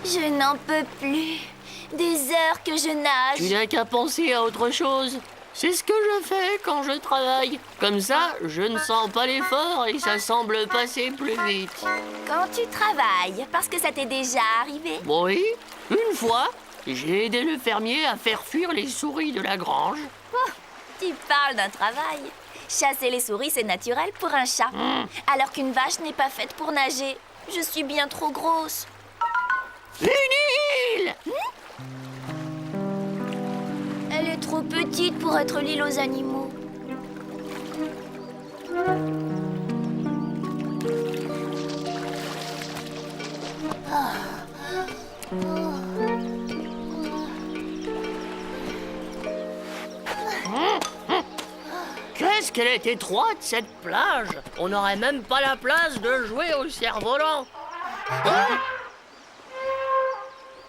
Je n'en peux plus. Des heures que je nage. Tu n'as qu'à penser à autre chose. C'est ce que je fais quand je travaille. Comme ça, je ne sens pas l'effort et ça semble passer plus vite. Quand tu travailles, parce que ça t'est déjà arrivé. Oui, une fois, j'ai aidé le fermier à faire fuir les souris de la grange. Oh, tu parles d'un travail. Chasser les souris, c'est naturel pour un chat. Alors qu'une vache n'est pas faite pour nager. Je suis bien trop grosse. L'île! Elle est trop petite pour être l'île aux animaux. Qu'est-ce qu'elle est étroite, cette plage! On n'aurait même pas la place de jouer au cerf-volant. Hein?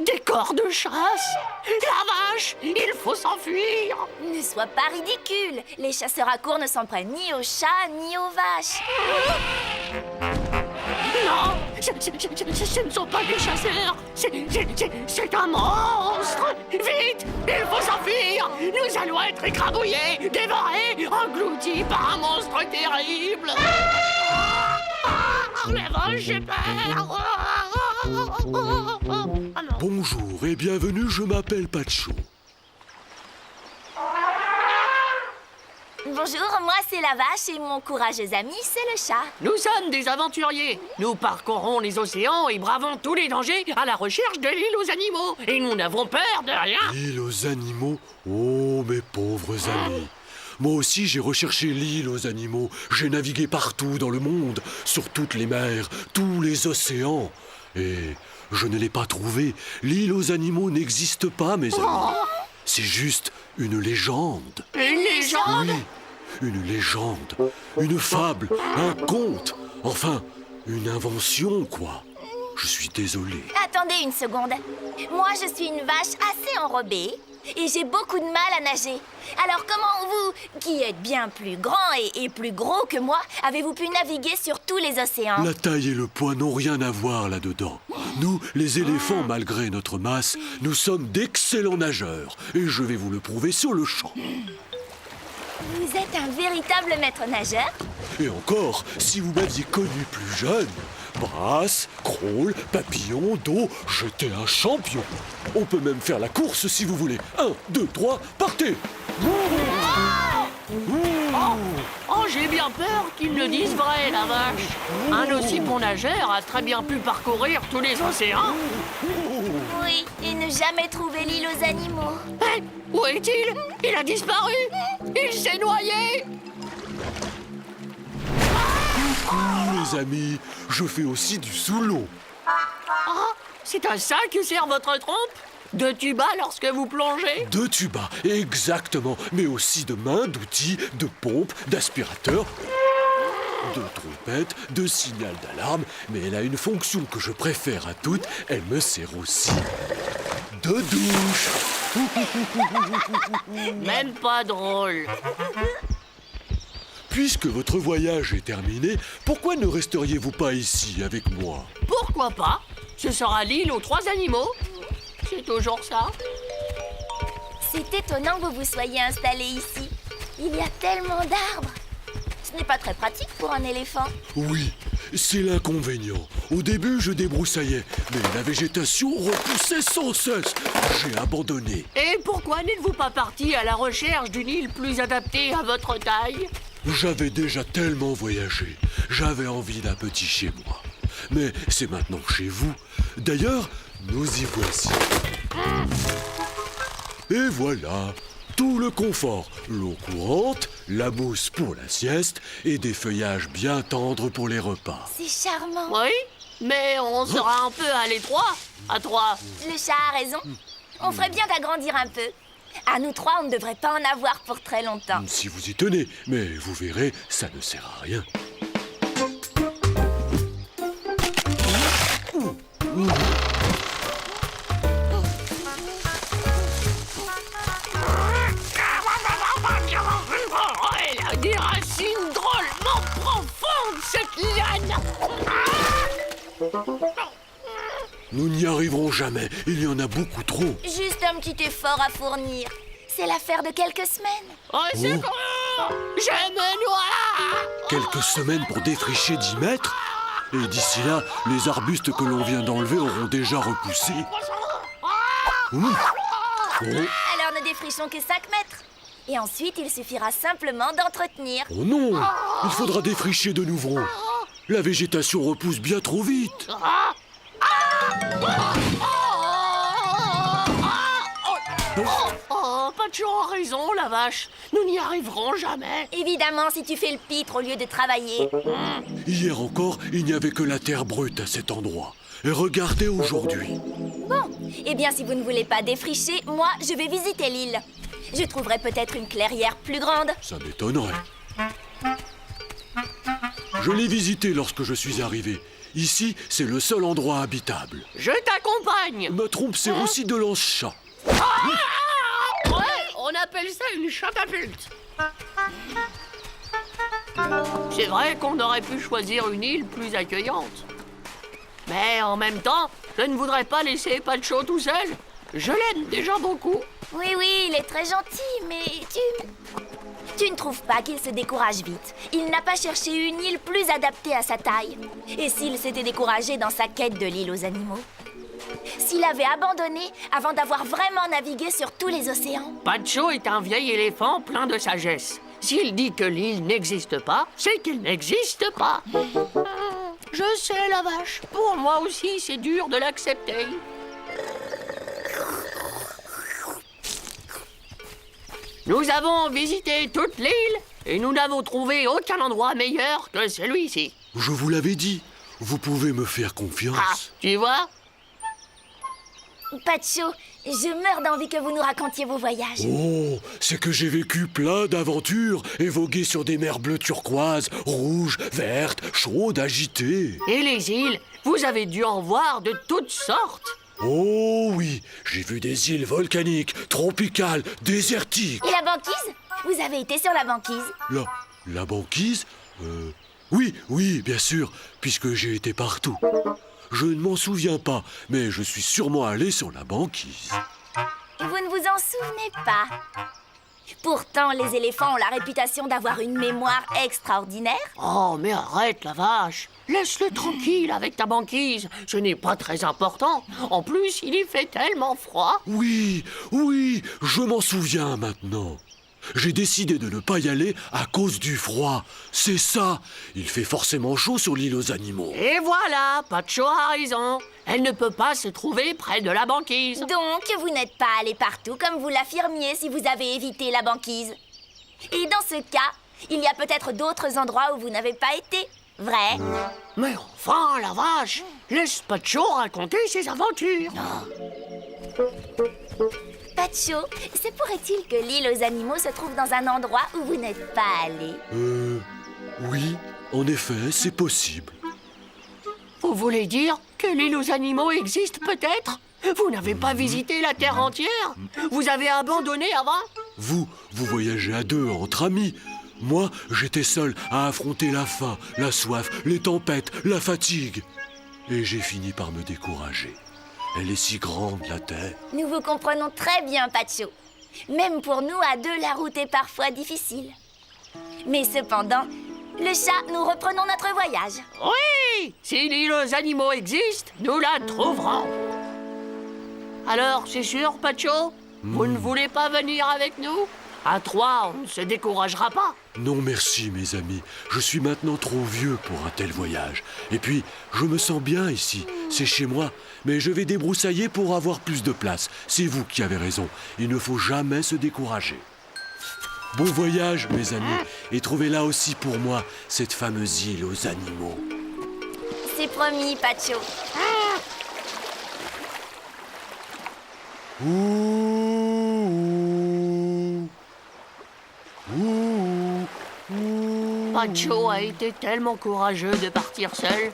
Des corps de chasse! La vache! Il faut s'enfuir! Ne sois pas ridicule. Les chasseurs à courre ne s'en prennent ni aux chats ni aux vaches. Non! Ce ne sont pas des chasseurs! C'est un monstre! Vite! Il faut s'enfuir! Nous allons être écrabouillés, dévorés, engloutis par un monstre terrible! La vache, j'ai peur! Ah non. Bonjour et bienvenue, je m'appelle Pacho. Bonjour, moi c'est la vache et mon courageux ami c'est le chat. Nous sommes des aventuriers. Nous parcourons les océans et bravons tous les dangers à la recherche de l'île aux animaux. Et nous n'avons peur de rien. L'île aux animaux? Oh, mes pauvres amis. Moi aussi, j'ai recherché l'île aux animaux. J'ai navigué partout dans le monde, sur toutes les mers, tous les océans. Et je ne l'ai pas trouvée. L'île aux animaux n'existe pas, mes amis. C'est juste une légende. Une légende? Oui, une légende, une fable, un conte. Enfin, une invention, quoi. Je suis désolé. Attendez une seconde. Moi je suis une vache assez enrobée et j'ai beaucoup de mal à nager. Alors comment vous, qui êtes bien plus grand et plus gros que moi, avez-vous pu naviguer sur tous les océans? La taille et le poids n'ont rien à voir là-dedans. Nous, les éléphants, malgré notre masse, nous sommes d'excellents nageurs. Et je vais vous le prouver sur le champ. Vous êtes un véritable maître nageur? Et encore, si vous m'aviez connu plus jeune, brasse, crawl, papillon, dos, j'étais un champion. On peut même faire la course si vous voulez. 1, 2, 3, partez! Oh, j'ai bien peur qu'ils ne disent vrai, la vache. Un aussi bon nageur a très bien pu parcourir tous les océans. Oui, et ne jamais trouver l'île aux animaux. Hein? Où est-il? Il a disparu. Il s'est noyé. Les amis, je fais aussi du sous l'eau. Ah, c'est à ça que sert votre trompe? De tuba lorsque vous plongez? De tuba, exactement, mais aussi de mains, d'outils, de pompes, d'aspirateurs, de trompettes, de signal d'alarme, mais elle a une fonction que je préfère à toutes, elle me sert aussi de douche. Même pas drôle. Puisque votre voyage est terminé, pourquoi ne resteriez-vous pas ici avec moi? Pourquoi pas? Ce sera l'île aux 3 animaux. C'est toujours ça. C'est étonnant que vous vous soyez installé ici. Il y a tellement d'arbres. Ce n'est pas très pratique pour un éléphant. Oui, c'est l'inconvénient. Au début, je débroussaillais, mais la végétation repoussait sans cesse. J'ai abandonné. Et pourquoi n'êtes-vous pas parti à la recherche d'une île plus adaptée à votre taille? J'avais déjà tellement voyagé. J'avais envie d'un petit chez moi. Mais c'est maintenant chez vous. D'ailleurs, nous y voici. Et voilà, tout le confort. L'eau courante, la mousse pour la sieste et des feuillages bien tendres pour les repas. C'est charmant. Oui, mais on sera un peu à l'étroit, à 3. Le chat a raison. On ferait bien d'agrandir un peu. À nous 3, on ne devrait pas en avoir pour très longtemps. Si vous y tenez, mais vous verrez, ça ne sert à rien. Elle a des racines drôlement profondes, cette liane. Nous n'y arriverons jamais. Il y en a beaucoup trop. Juste un petit effort à fournir. C'est l'affaire de quelques semaines. Au secours! Je me noie! Quelques semaines pour défricher 10 mètres. Et d'ici là, les arbustes que l'on vient d'enlever auront déjà repoussé. Ouh. Oh. Alors ne défrichons que 5 mètres. Et ensuite, il suffira simplement d'entretenir. Oh non! Il faudra défricher de nouveau. La végétation repousse bien trop vite. Oh, Pacho a raison, la vache. Nous n'y arriverons jamais. Évidemment, si tu fais le pitre au lieu de travailler. Hier encore, il n'y avait que la terre brute à cet endroit. Et regardez aujourd'hui. Bon, eh bien, si vous ne voulez pas défricher, moi, je vais visiter l'île. Je trouverai peut-être une clairière plus grande. Ça m'étonnerait. Je l'ai visité lorsque je suis arrivé. Ici, c'est le seul endroit habitable. Je t'accompagne. Ma trompe sert aussi de lance-chat. Ouais, on appelle ça une chatapulte. C'est vrai qu'on aurait pu choisir une île plus accueillante. Mais en même temps, je ne voudrais pas laisser Pacho tout seul. Je l'aime déjà beaucoup. Oui, il est très gentil, mais tu ne trouves pas qu'il se décourage vite? Il n'a pas cherché une île plus adaptée à sa taille. Et s'il s'était découragé dans sa quête de l'île aux animaux? S'il avait abandonné avant d'avoir vraiment navigué sur tous les océans? Pacho est un vieil éléphant plein de sagesse. S'il dit que l'île n'existe pas, c'est qu'elle n'existe pas. Je sais, la vache. Pour moi aussi, c'est dur de l'accepter. Nous avons visité toute l'île et nous n'avons trouvé aucun endroit meilleur que celui-ci. Je vous l'avais dit, vous pouvez me faire confiance. Ah, tu vois? Pacho, je meurs d'envie que vous nous racontiez vos voyages. Oh, c'est que j'ai vécu plein d'aventures et vogué sur des mers bleues turquoises, rouges, vertes, chaudes, agitées. Et les îles, vous avez dû en voir de toutes sortes. Oh oui, j'ai vu des îles volcaniques, tropicales, désertiques. Et la banquise? Vous avez été sur la banquise? La banquise Oui, bien sûr, puisque j'ai été partout. Je ne m'en souviens pas, mais je suis sûrement allé sur la banquise. Vous ne vous en souvenez pas? Pourtant, les éléphants ont la réputation d'avoir une mémoire extraordinaire. Oh, mais arrête, la vache. Laisse-le tranquille avec ta banquise. Ce n'est pas très important. En plus, il y fait tellement froid. Oui, je m'en souviens maintenant. J'ai décidé de ne pas y aller à cause du froid. C'est ça. Il fait forcément chaud sur l'île aux animaux. Et voilà, Pacho a raison. Elle ne peut pas se trouver près de la banquise. Donc, vous n'êtes pas allé partout comme vous l'affirmiez si vous avez évité la banquise. Et dans ce cas, il y a peut-être d'autres endroits où vous n'avez pas été. Vrai? Mais enfin, la vache, laisse Pacho raconter ses aventures. Pacho, se pourrait-il que l'île aux animaux se trouve dans un endroit où vous n'êtes pas allé? Oui, en effet, c'est possible. Vous voulez dire que l'île aux animaux existe peut-être? Vous n'avez pas visité la Terre entière? Vous avez abandonné avant? Vous voyagez à deux, entre amis. Moi, j'étais seul à affronter la faim, la soif, les tempêtes, la fatigue. Et j'ai fini par me décourager. Elle est si grande, la Terre. Nous vous comprenons très bien, Pacho. Même pour nous, à deux, la route est parfois difficile. Mais cependant, le chat, nous reprenons notre voyage. Oui! Si l'île aux animaux existe, nous la trouverons. Alors, c'est sûr, Pacho? Vous ne voulez pas venir avec nous? À trois, on ne se découragera pas. Non, merci, mes amis. Je suis maintenant trop vieux pour un tel voyage. Et puis, je me sens bien ici. C'est chez moi. Mais je vais débroussailler pour avoir plus de place. C'est vous qui avez raison. Il ne faut jamais se décourager. Bon voyage, mes amis. Et trouvez là aussi pour moi cette fameuse île aux animaux. C'est promis, Pacho. Pacho a été tellement courageux de partir seul.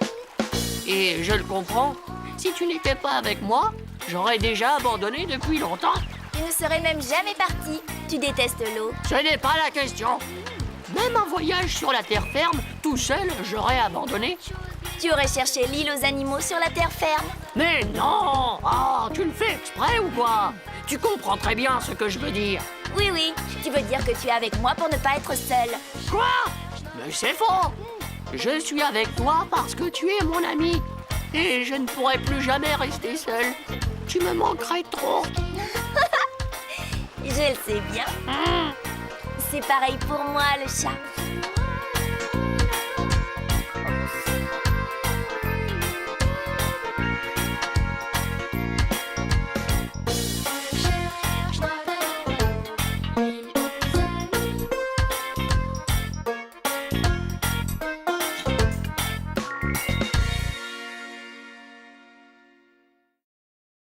Et je le comprends. Si tu n'étais pas avec moi, j'aurais déjà abandonné depuis longtemps. Tu ne serais même jamais parti. Tu détestes l'eau. Ce n'est pas la question. Même un voyage sur la terre ferme, tout seul, j'aurais abandonné. Tu aurais cherché l'île aux animaux sur la terre ferme. Mais non! Oh, tu le fais exprès ou quoi? Tu comprends très bien ce que je veux dire. Oui, oui, tu veux dire que tu es avec moi pour ne pas être seule. Quoi? Mais c'est faux! Je suis avec toi parce que tu es mon ami. Et je ne pourrai plus jamais rester seul. Tu me manquerais trop. Je le sais bien. C'est pareil pour moi, le chat.